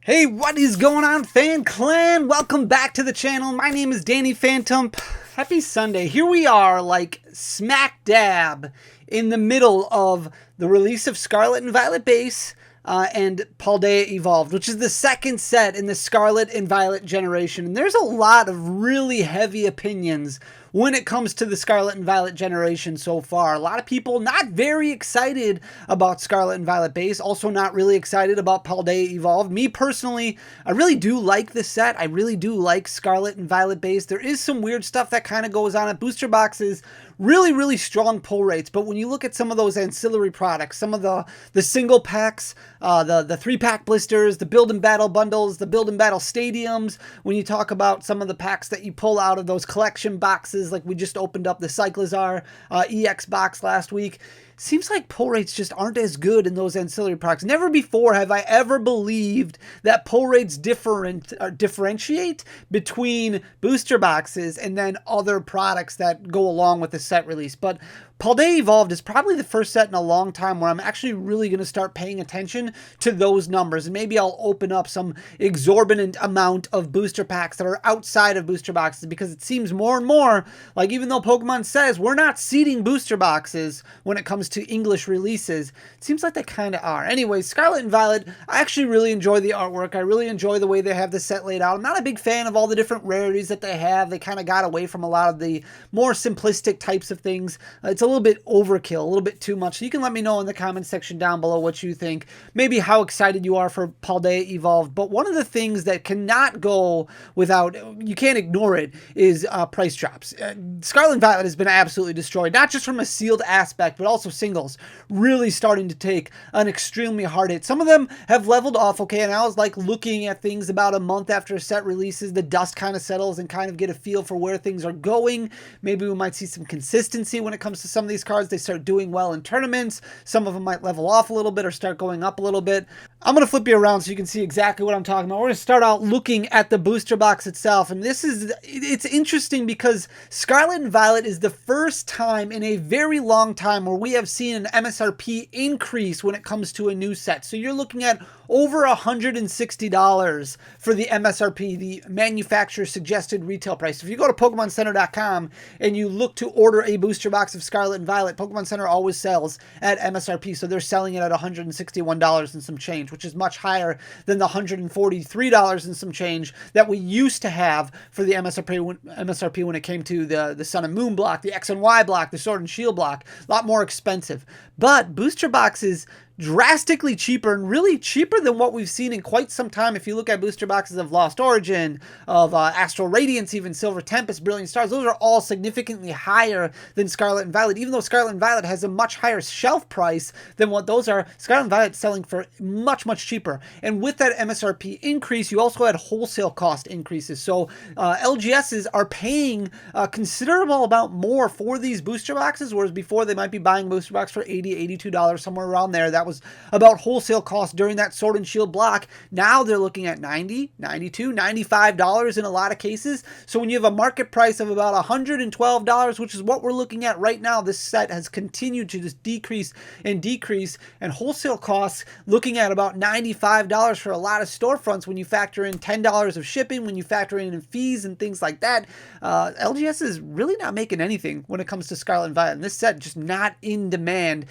Hey, what is going on, Fan Clan? Welcome back to the channel. My name is Dannyphantump. Happy Sunday. Here we are, like smack dab in the middle of the release of Scarlet and Violet base and Paldea Evolved, which is the second set in the Scarlet and Violet generation. And there's a lot of really heavy opinions when it comes to the Scarlet and Violet generation so far. A lot of people not very excited about Scarlet and Violet base, also not really excited about Paldea Evolved. Me personally, I really do like this set. I really do like Scarlet and Violet base. There is some weird stuff that kind of goes on at booster boxes. Really strong pull rates, but when you look at some of those ancillary products, some of the single packs, the 3-pack blisters, the build and battle bundles, the build and battle stadiums, when you talk about some of the packs that you pull out of those collection boxes, like we just opened up the Cyclizar EX box last week, seems like pull rates just aren't as good in those ancillary products. Never before have I ever believed that pull rates differentiate between booster boxes and then other products that go along with the set release. But Paldea Evolved is probably the first set in a long time where I'm actually really going to start paying attention to those numbers. And maybe I'll open up some exorbitant amount of booster packs that are outside of booster boxes, because it seems more and more like, even though Pokemon says we're not seeding booster boxes when it comes to English releases, it seems like they kind of are. Anyways, Scarlet and Violet, I actually really enjoy the artwork. I really enjoy the way they have the set laid out. I'm not a big fan of all the different rarities that they have. They kind of got away from a lot of the more simplistic types of things. It's a little bit overkill, a little bit too much. So you can let me know in the comment section down below what you think, maybe how excited you are for Paldea Evolved. But one of the things that cannot go without, you can't ignore it, is price drops. Scarlet and Violet has been absolutely destroyed, not just from a sealed aspect, but also singles really starting to take an extremely hard hit. Some of them have leveled off, okay, and I was like looking at things about a month after a set releases, the dust kind of settles and kind of get a feel for where things are going. Maybe we might see some consistency when it comes to some of these cards. They start doing well in tournaments. Some of them might level off a little bit or start going up a little bit. I'm going to flip you around so you can see exactly what I'm talking about. We're going to start out looking at the booster box itself. And it's interesting because Scarlet and Violet is the first time in a very long time where we have seen an MSRP increase when it comes to a new set. So you're looking at over $160 for the MSRP, the manufacturer suggested retail price. If you go to pokemoncenter.com and you look to order a booster box of Scarlet and Violet, Pokemon Center always sells at MSRP, so they're selling it at $161 and some change, which is much higher than the $143 and some change that we used to have for the MSRP when it came to the Sun and Moon block, the X and Y block, the Sword and Shield block. A lot more expensive. But booster boxes, drastically cheaper, and really cheaper than what we've seen in quite some time. If you look at booster boxes of Lost Origin, of Astral Radiance, even Silver Tempest, Brilliant Stars, those are all significantly higher than Scarlet and Violet. Even though Scarlet and Violet has a much higher shelf price than what those are, Scarlet and Violet selling for much cheaper. And with that MSRP increase, you also had wholesale cost increases. So LGSs are paying a considerable amount more for these booster boxes, whereas before they might be buying booster box for $80, $82, somewhere around there. That was about wholesale cost during that Sword and Shield block. Now they're looking at $90, $92, $95 in a lot of cases. So when you have a market price of about $112, which is what we're looking at right now, this set has continued to just decrease, and wholesale costs looking at about $95 for a lot of storefronts when you factor in $10 of shipping, when you factor in fees and things like that. LGS is really not making anything when it comes to Scarlet and Violet, and this set just not in demand.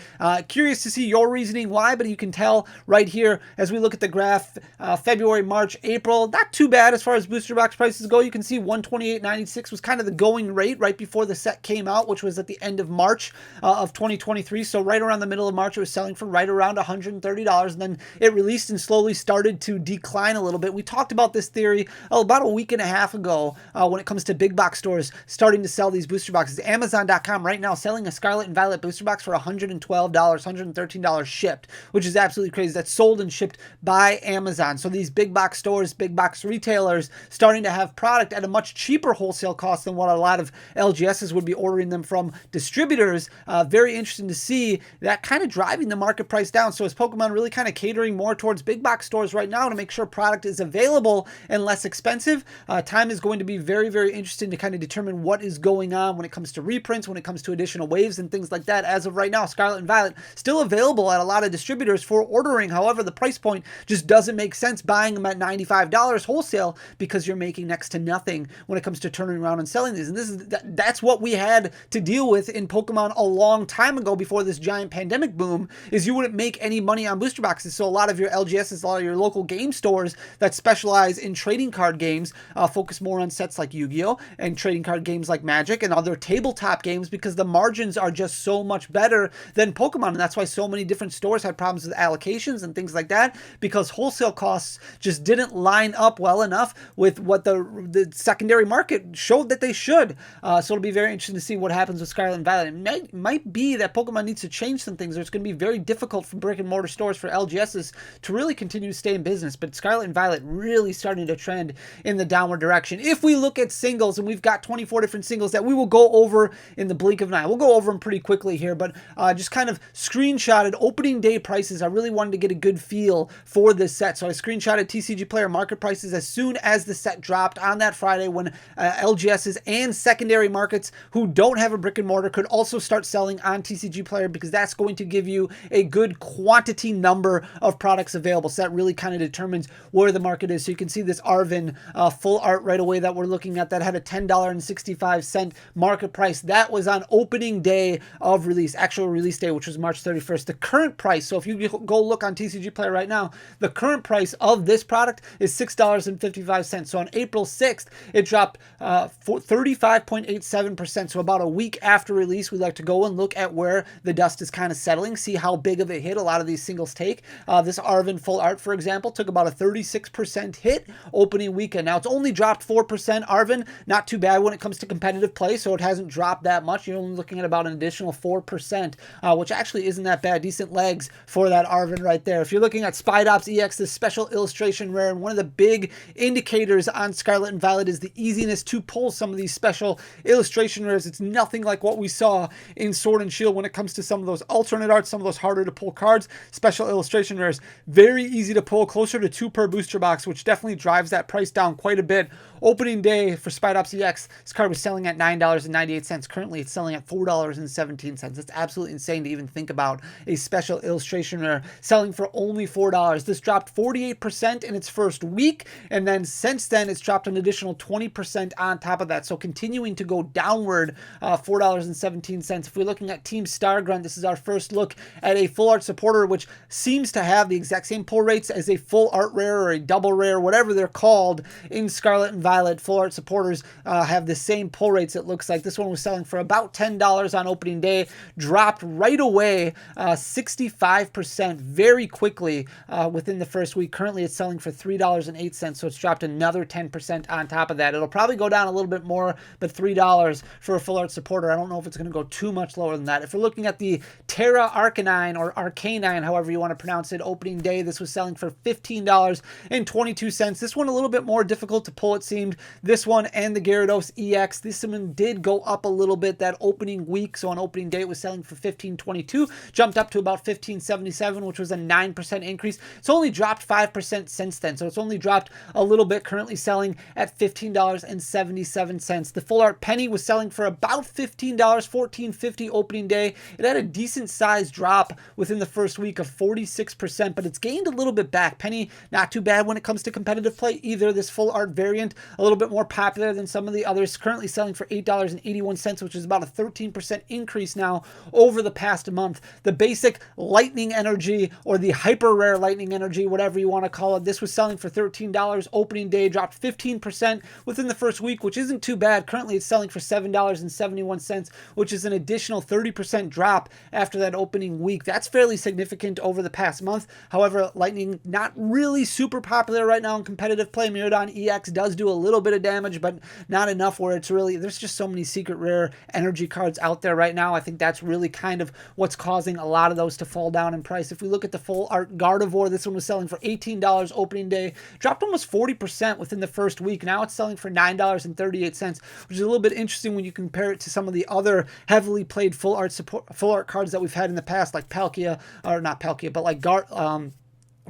Curious to see your reasoning why, but you can tell right here as we look at the graph, February, March, April, not too bad as far as booster box prices go. You can see $128.96 was kind of the going rate right before the set came out, which was at the end of March of 2023. So right around the middle of March, it was selling for right around $130, and then it released and slowly started to decline a little bit. We talked about this theory about a week and a half ago when it comes to big box stores starting to sell these booster boxes. Amazon.com right now selling a Scarlet and Violet booster box for $112, $113 shipped, which is absolutely crazy. That's sold and shipped by Amazon. So these big box stores, big box retailers starting to have product at a much cheaper wholesale cost than what a lot of LGSs would be ordering them from distributors. Very interesting to see that kind of driving the market price down. So is Pokemon really kind of catering more towards big box stores right now to make sure product is available and less expensive? Time is going to be very interesting to kind of determine what is going on when it comes to reprints, when it comes to additional waves and things like that. As of right now, Scarlet and Violet still available at a lot lot of distributors for ordering. However, the price point just doesn't make sense buying them at $95 wholesale because you're making next to nothing when it comes to turning around and selling these. And that's what we had to deal with in Pokemon a long time ago before this giant pandemic boom, is you wouldn't make any money on booster boxes. So a lot of your LGSs, a lot of your local game stores that specialize in trading card games focus more on sets like Yu-Gi-Oh! And trading card games like Magic and other tabletop games because the margins are just so much better than Pokemon. And that's why so many different stores had problems with allocations and things like that, because wholesale costs just didn't line up well enough with what the secondary market showed that they should. So it'll be very interesting to see what happens with Scarlet and Violet. It might be that Pokemon needs to change some things. It's going to be very difficult for brick and mortar stores, for LGSs, to really continue to stay in business. But Scarlet and Violet really starting to trend in the downward direction. If we look at singles, and we've got 24 different singles that we will go over in the blink of an eye. We'll go over them pretty quickly here, but just kind of screenshotted opening day prices. I really wanted to get a good feel for this set. So I screenshotted TCG Player market prices as soon as the set dropped on that Friday, when LGSs and secondary markets who don't have a brick and mortar could also start selling on TCG Player, because that's going to give you a good quantity number of products available. So that really kind of determines where the market is. So you can see this Arven full art right away that we're looking at that had a $10.65 market price. That was on opening day of release, actual release day, which was March 31st. The current price, so if you go look on TCG Player right now, the current price of this product is $6.55. So on April 6th, it dropped 35.87%. So about a week after release, we like to go and look at where the dust is kind of settling, see how big of a hit a lot of these singles take. This Arven full art, for example, took about a 36% hit opening weekend. Now it's only dropped 4%. Arven, not too bad when it comes to competitive play, so it hasn't dropped that much. You're only looking at about an additional 4%, which actually isn't that bad. Decent legs for that Arven right there. If you're looking at Spidops EX, this special illustration rare, and one of the big indicators on Scarlet and Violet is the easiness to pull some of these special illustration rares. It's nothing like what we saw in Sword and Shield when it comes to some of those alternate arts, some of those harder to pull cards. Special illustration rares, very easy to pull, closer to 2 per booster box, which definitely drives that price down quite a bit. Opening day for Spidops EX, this card was selling at $9.98. Currently, it's selling at $4.17. It's absolutely insane to even think about a special illustration rare selling for only $4. This dropped 48% in its first week, and then since then, it's dropped an additional 20% on top of that. So continuing to go downward, $4.17. If we're looking at Team Stargrunt, this is our first look at a full art supporter, which seems to have the exact same pull rates as a full art rare or a double rare, whatever they're called in Scarlet and Violet. Full art supporters have the same pull rates, it looks like. This one was selling for about $10 on opening day, dropped right away 65% very quickly within the first week. Currently, it's selling for $3.08, so it's dropped another 10% on top of that. It'll probably go down a little bit more, but $3 for a full art supporter, I don't know if it's going to go too much lower than that. If we're looking at the Terra Arcanine, or Arcanine, however you want to pronounce it, opening day, this was selling for $15.22. This one a little bit more difficult to pull, it seems. This one and the Gyarados EX, this one did go up a little bit that opening week. So on opening day, it was selling for $15.22, jumped up to about $15.77, which was a 9% increase. It's only dropped 5% since then, so it's only dropped a little bit. Currently selling at $15.77. The full art Penny was selling for about $15, $14.50 opening day. It had a decent size drop within the first week of 46%, but it's gained a little bit back. Penny, not too bad when it comes to competitive play either. This full art variant, a little bit more popular than some of the others, currently selling for $8.81, which is about a 13% increase now over the past month. The basic lightning energy, or the hyper rare lightning energy, whatever you want to call it, this was selling for $13 opening day, dropped 15% within the first week, which isn't too bad. Currently, it's selling for $7.71, which is an additional 30% drop after that opening week. That's fairly significant over the past month. However, lightning not really super popular right now in competitive play. Miraidon EX does do a little bit of damage, but not enough where it's really, there's just so many secret rare energy cards out there right now. I think that's really kind of what's causing a lot of those to fall down in price. If we look at the full art Gardevoir, this one was selling for $18 opening day, dropped almost 40% within the first week. Now it's selling for $9.38, which is a little bit interesting when you compare it to some of the other heavily played full art cards that we've had in the past, like Palkia, or not Palkia, but like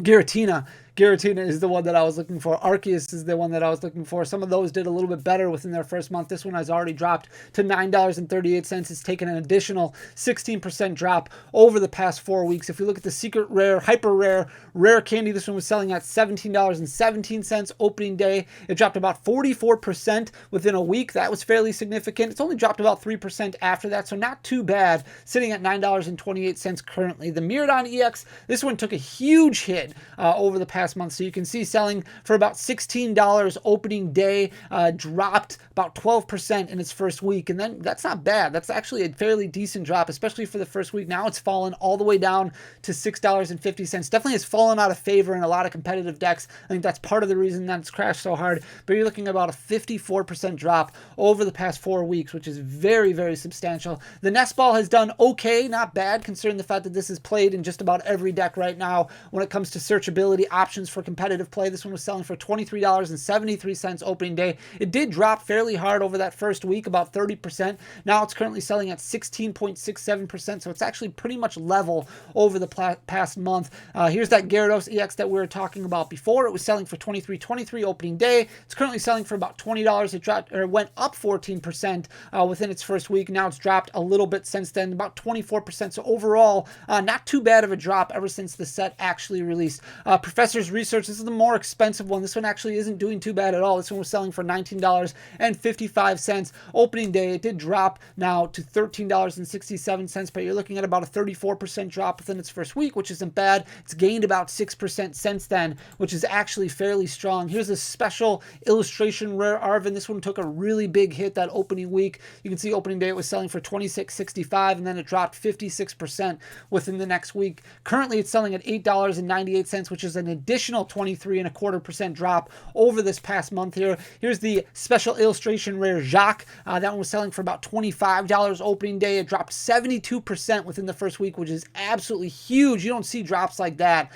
Giratina. Giratina is the one that I was looking for. Arceus is the one that I was looking for. Some of those did a little bit better within their first month. This one has already dropped to $9.38. It's taken an additional 16% drop over the past 4 weeks. If we look at the secret rare, hyper rare, rare candy, this one was selling at $17.17 opening day. It dropped about 44% within a week. That was fairly significant. It's only dropped about 3% after that, so not too bad, sitting at $9.28 currently. The Miraidon EX, this one took a huge hit over the past month. So you can see selling for about $16 opening day, dropped about 12% in its first week. And then that's not bad. That's actually a fairly decent drop, especially for the first week. Now it's fallen all the way down to $6.50. Definitely has fallen out of favor in a lot of competitive decks. I think that's part of the reason that it's crashed so hard. But you're looking at about a 54% drop over the past 4 weeks, which is very, very substantial. The Nest Ball has done okay, not bad, considering the fact that this is played in just about every deck right now when it comes to searchability options for competitive play. This one was selling for $23.73 opening day. It did drop fairly hard over that first week, about 30%. Now it's currently selling at 16.67%, so it's actually pretty much level over the past month. Here's that Gyarados EX that we were talking about before. It was selling for $23.23 opening day. It's currently selling for about $20. It dropped, or went up 14% within its first week. Now it's dropped a little bit since then, about 24%. So overall, not too bad of a drop ever since the set actually released. Professor's Research, this is the more expensive one. This one actually isn't doing too bad at all. This one was selling for $19.55 opening day. It did drop now to $13.67, but you're looking at about a 34% drop within its first week, which isn't bad. It's gained about 6% since then, which is actually fairly strong. Here's a special illustration rare Arvin. This one took a really big hit that opening week. You can see opening day it was selling for $26.65, and then it dropped 56% within the next week. Currently, it's selling at $8.98, which is an additional 23.25% drop over this past month here. Here's the special illustration rare Jacques. That one was selling for about $25 opening day. It dropped 72% within the first week, which is absolutely huge. You don't see drops like that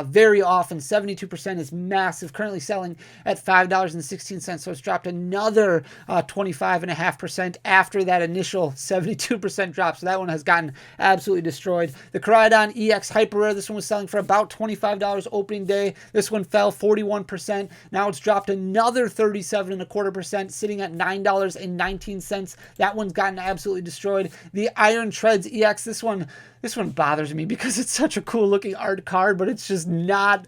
very often. 72% is massive. Currently selling at $5.16, so it's dropped another 25.5% after that initial 72% drop. So that one has gotten absolutely destroyed. The Koraidon EX Hyper Rare, this one was selling for about $25 opening day. This one fell 41%. Now it's dropped another 37.25%, sitting at $9.19. That one's gotten absolutely destroyed. The Iron Treads EX, this one bothers me because it's such a cool looking art card, but it's just not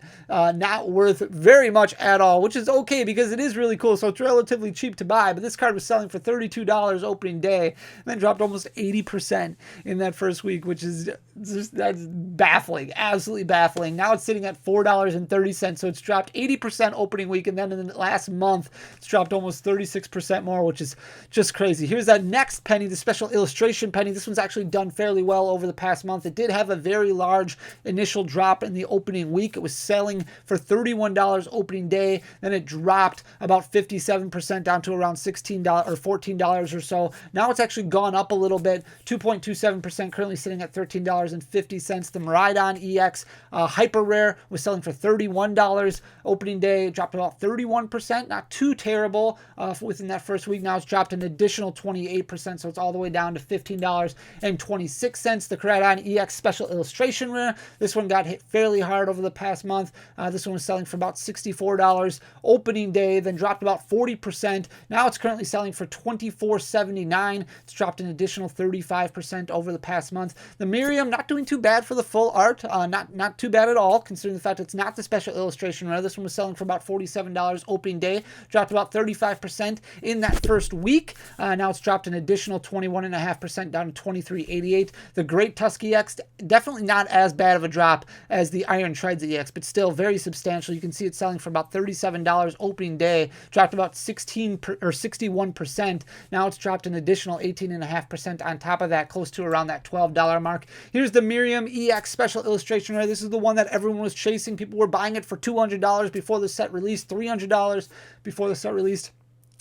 worth very much at all, which is okay because it is really cool, so it's relatively cheap to buy. But this card was selling for $32 opening day and then dropped almost 80% in that first week, which is that's baffling, absolutely baffling. Now it's sitting at $4.30, so it's dropped 80% opening week, and then in the last month it's dropped almost 36% more, which is just crazy. Here's that next penny, the special illustration penny. This one's actually done fairly well over the past month. It did have a very large initial drop in the opening week. It was selling for $31 opening day, then it dropped about 57% down to around $16 or $14 or so. Now it's actually gone up a little bit, 2.27%, currently sitting at $13.50. The Miraidon EX Hyper Rare was selling for $31 opening day. It dropped about 31%, not too terrible within that first week. Now it's dropped an additional 28%, so it's all the way down to $15.26. The Koraidon EX Special Illustration Rare, this one got hit fairly hard over the past month. This one was selling for about $64 opening day, then dropped about 40%. Now it's currently selling for $24.79. It's dropped an additional 35% over the past month. The Miriam, not doing too bad for the full art, not too bad at all, considering the fact it's not the special illustration rare. This one was selling for about $47 opening day, dropped about 35% in that first week. Now it's dropped an additional 21.5% down to $23.88. The Great Tusk EX, definitely not as bad of a drop as the Iron Treads EX, but still very substantial. You can see it's selling for about $37 opening day, dropped about 61%. Now it's dropped an additional 18.5% on top of that, close to around that $12 mark. Here's the Miriam EX Special Illustration Rare. This is the one that everyone was chasing. People were buying it for $200 before the set released, $300 before the set released.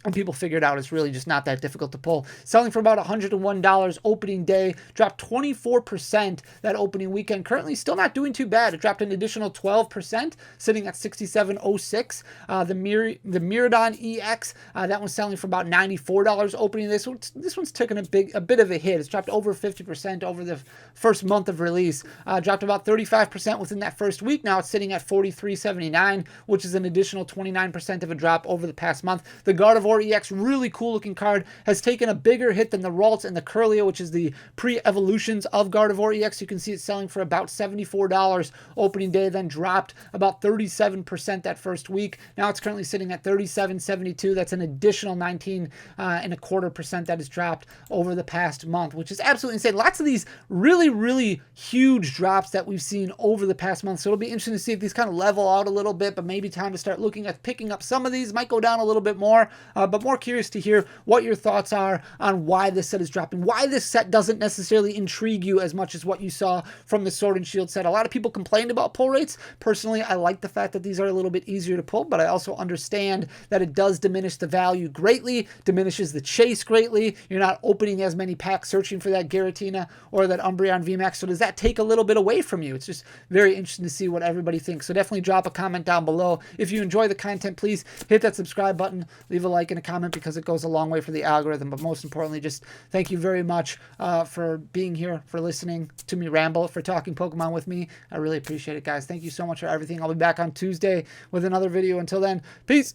And people figured out it's really just not that difficult to pull. Selling for about $101 opening day, dropped 24% that opening weekend. Currently still not doing too bad. It dropped an additional 12%, sitting at 67.06. The Miradon EX, that one's selling for about $94 opening. This one's taken a bit of a hit. It's dropped over 50% over the first month of release. Dropped about 35% within that first week. Now it's sitting at $43.79, which is an additional 29% of a drop over the past month. The Gardevoir EX, really cool looking card, has taken a bigger hit than the Ralts and the Curlia, which is the pre-evolutions of Gardevoir EX. You can see it selling for about $74 opening day, then dropped about 37% that first week. Now it's currently sitting at $37.72. That's an additional 19.25% that has dropped over the past month, which is absolutely insane. Lots of these really huge drops that we've seen over the past month. So it'll be interesting to see if these kind of level out a little bit, but maybe time to start looking at picking up some of these. Might go down a little bit more. But more curious to hear what your thoughts are on why this set is dropping, why this set doesn't necessarily intrigue you as much as what you saw from the Sword and Shield set. A lot of people complained about pull rates. Personally, I like the fact that these are a little bit easier to pull, but I also understand that it does diminish the value greatly, diminishes the chase greatly. You're not opening as many packs searching for that Giratina or that Umbreon VMAX, so does that take a little bit away from you? It's just very interesting to see what everybody thinks. So definitely drop a comment down below. If you enjoy the content, please hit that subscribe button, leave a like and a comment because it goes a long way for the algorithm. But most importantly, just thank you very much for being here, for listening to me ramble, for talking Pokemon with me. I really appreciate it, guys. Thank you so much for everything. I'll be back on Tuesday with another video. Until then, peace.